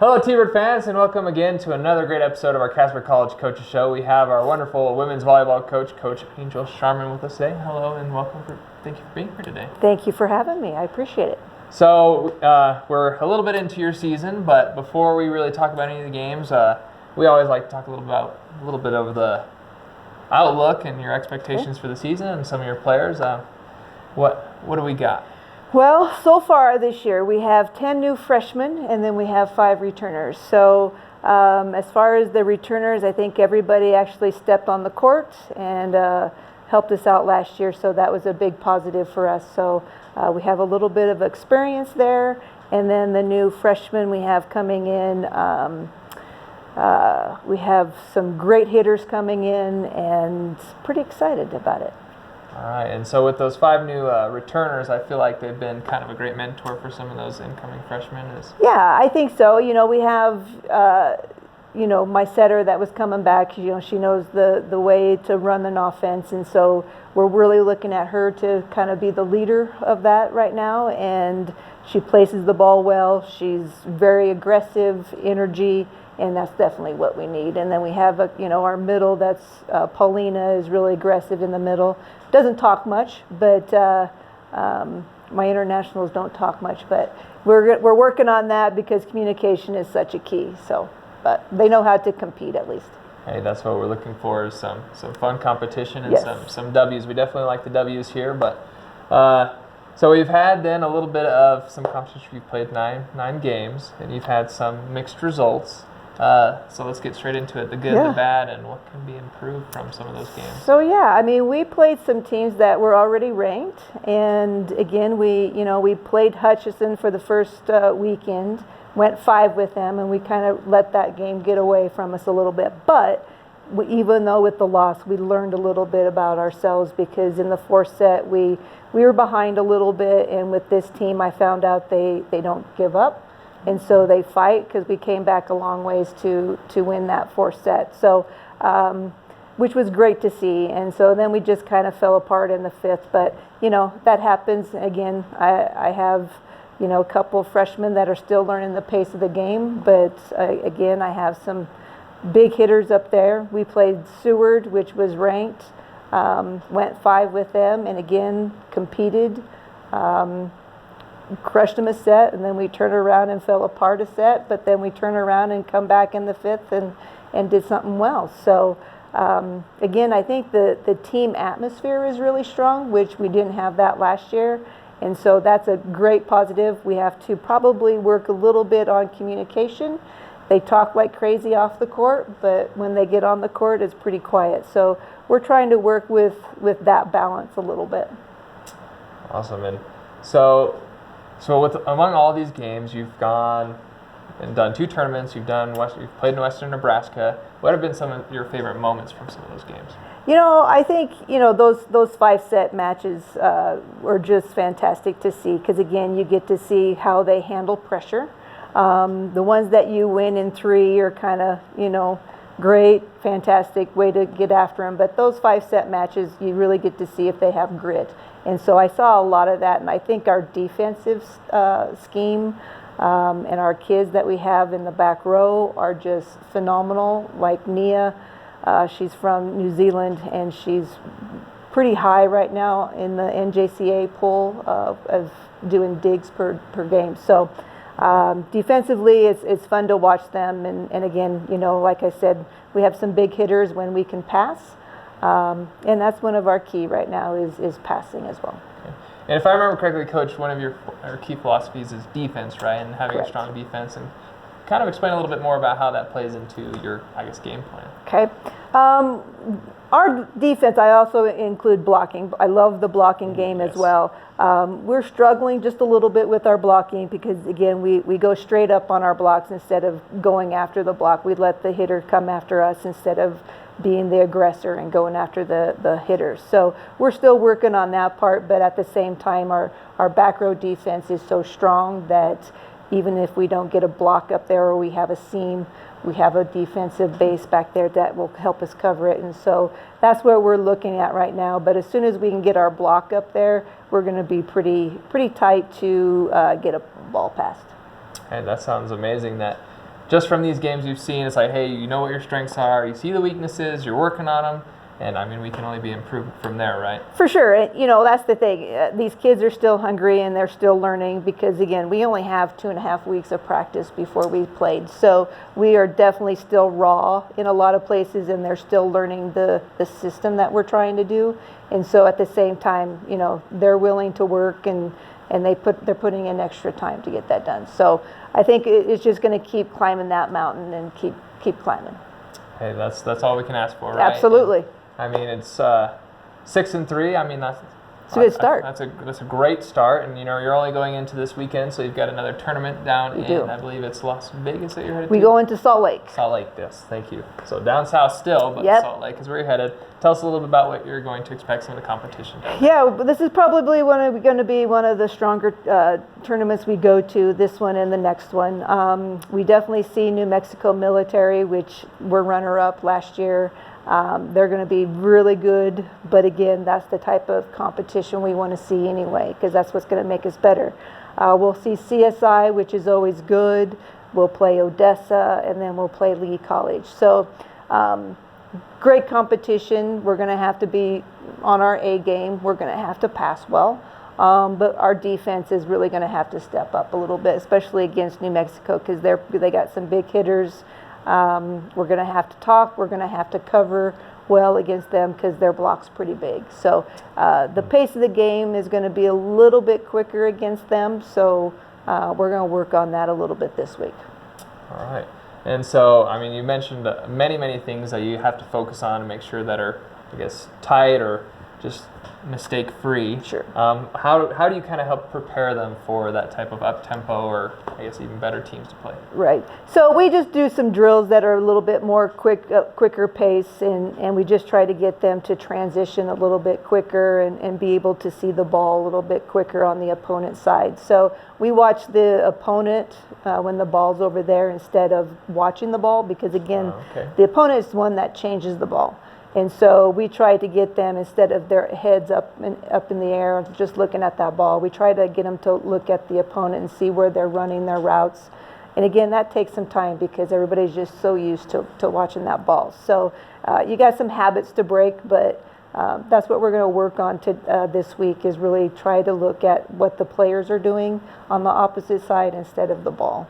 Hello, T-Bird fans, and welcome again to another great episode of our Casper College Coaches Show. We have our wonderful women's volleyball coach, Coach Angel Sharman, with us today. Hello, and welcome. Thank you for being here today. Thank you for having me. I appreciate it. So we're a little bit into your season, but before we really talk about any of the games, we always like to talk a little bit over the outlook and your expectations for the season and some of your players. What do we got? Well, so far this year we have 10 new freshmen and then we have 5 returners. So as far as the returners, I think everybody actually stepped on the court and helped us out last year, so that was a big positive for us. So we have a little bit of experience there, and then the new freshmen we have coming in, we have some great hitters coming in and pretty excited about it. All right, and so with those 5 new returners, I feel like they've been kind of a great mentor for some of those incoming freshmen. Yeah, I think so. We have, my setter that was coming back. She knows the way to run an offense, and so we're really looking at her to kind of be the leader of that right now. And she places the ball well. She's very aggressive, energy, and that's definitely what we need. And then we have, our middle. That's Paulina is really aggressive in the middle. Doesn't talk much, but my internationals don't talk much. But we're working on that because communication is such a key. So, but they know how to compete at least. Hey, that's what we're looking for, is some fun competition and Yes. some W's. We definitely like the W's here, but so we've had then a little bit of some competition. You've played nine games, and you've had some mixed results. So let's get straight into it, the good, the bad, and what can be improved from some of those games. So we played some teams that were already ranked, and again, we played Hutchinson for the first weekend, went 5 with them, and we kind of let that game get away from us a little bit. But even though with the loss, we learned a little bit about ourselves, because in the 4th set, we were behind a little bit, and with this team, I found out they don't give up. And so they fight, because we came back a long ways to win that 4th set. So, which was great to see. And so then we just kind of fell apart in the 5th. But, that happens. Again, I have, a couple of freshmen that are still learning the pace of the game. But, again, I have some big hitters up there. We played Seward, which was ranked, went 5 with them, and again, competed. Crushed them a set, and then we turned around and fell apart a set, but then we turn around and come back in the 5th and did something well. So again, I think the team atmosphere is really strong, which we didn't have that last year, and so that's a great positive. We have to probably work a little bit on communication. They talk like crazy off the court, but when they get on the court, it's pretty quiet. So we're trying to work with that balance a little bit. Awesome. And so among all these games, you've gone and done 2 tournaments. You've played in Western Nebraska. What have been some of your favorite moments from some of those games? I think those 5-set matches were just fantastic to see, because again, you get to see how they handle pressure. The ones that you win in 3 are kind of great, fantastic way to get after them. But those 5-set matches, you really get to see if they have grit. And so I saw a lot of that, and I think our defensive scheme and our kids that we have in the back row are just phenomenal. Like Nia, she's from New Zealand, and she's pretty high right now in the NJCA pool of doing digs per game. So defensively, it's fun to watch them. And again, like I said, we have some big hitters when we can pass. And that's one of our key right now is passing as well. Okay. And if I remember correctly, Coach, one of your key philosophies is defense, right? And having Correct. a strong defense. And kind of explain a little bit more about how that plays into your, game plan. Okay. Our defense, I also include blocking. I love the blocking game as well. We're struggling just a little bit with our blocking because, again, we go straight up on our blocks instead of going after the block. We let the hitter come after us instead of being the aggressor and going after the hitters. So we're still working on that part, but at the same time, our back row defense is so strong that even if we don't get a block up there or we have a seam, we have a defensive base back there that will help us cover it. And so that's what we're looking at right now. But as soon as we can get our block up there, we're going to be pretty tight to get a ball passed. And that sounds amazing. That just from these games you've seen, it's like, hey, you know what your strengths are, you see the weaknesses, you're working on them, and I mean, we can only be improved from there, right? For sure. That's the thing. These kids are still hungry and they're still learning because, again, we only have 2.5 weeks of practice before we played. So we are definitely still raw in a lot of places, and they're still learning the system that we're trying to do. And so at the same time, they're willing to work and they're putting in extra time to get that done. So I think it's just going to keep climbing that mountain and keep climbing. Hey, that's all we can ask for, right? Absolutely. And, I mean, it's 6-3. I mean, it's a good start. That's a great start, and you're only going into this weekend, so you've got another tournament down in, I believe it's Las Vegas that you're headed to. We go into Salt Lake. Salt Lake, yes, thank you. So down south still, but Salt Lake is where you're headed. Tell us a little bit about what you're going to expect some of the competition down there. Yeah, this is probably going to be one of the stronger tournaments we go to. This one and the next one. We definitely see New Mexico Military, which were runner-up last year. They're going to be really good, but again, that's the type of competition we want to see anyway, because that's what's going to make us better. We'll see CSI, which is always good. We'll play Odessa, and then we'll play Lee College. So great competition. We're going to have to be on our A game. We're going to have to pass well, but our defense is really going to have to step up a little bit, especially against New Mexico, because they got some big hitters. We're going to have to talk. We're going to have to cover well against them because their block's pretty big. So the pace of the game is going to be a little bit quicker against them. So we're going to work on that a little bit this week. All right. And so, I mean, you mentioned many, many things that you have to focus on and make sure that are, I guess, tight or just mistake-free. Sure. How do you kind of help prepare them for that type of up-tempo or, I guess, even better teams to play? Right. So we just do some drills that are a little bit more quicker pace, and we just try to get them to transition a little bit quicker and be able to see the ball a little bit quicker on the opponent's side. So we watch the opponent when the ball's over there instead of watching the ball, because, again, the opponent is the one that changes the ball. And so we try to get them, instead of their heads up in the air, just looking at that ball, we try to get them to look at the opponent and see where they're running their routes. And again, that takes some time because everybody's just so used to watching that ball. So you got some habits to break, but that's what we're going to work on this week, is really try to look at what the players are doing on the opposite side instead of the ball.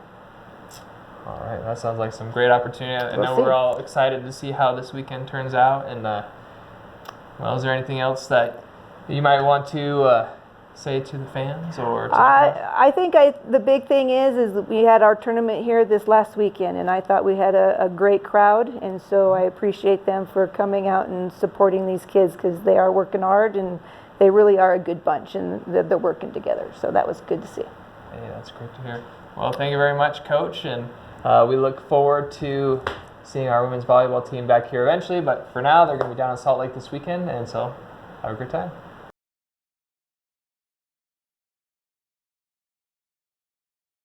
All right, that sounds like some great opportunity. I know we're all excited to see how this weekend turns out. And, is there anything else that you might want to say to the fans? Or I think the big thing is that we had our tournament here this last weekend, and I thought we had a great crowd. And so I appreciate them for coming out and supporting these kids, because they are working hard, and they really are a good bunch, and they're working together. So that was good to see. Hey, that's great to hear. Well, thank you very much, Coach. And we look forward to seeing our women's volleyball team back here eventually, but for now, they're going to be down in Salt Lake this weekend, and so have a great time.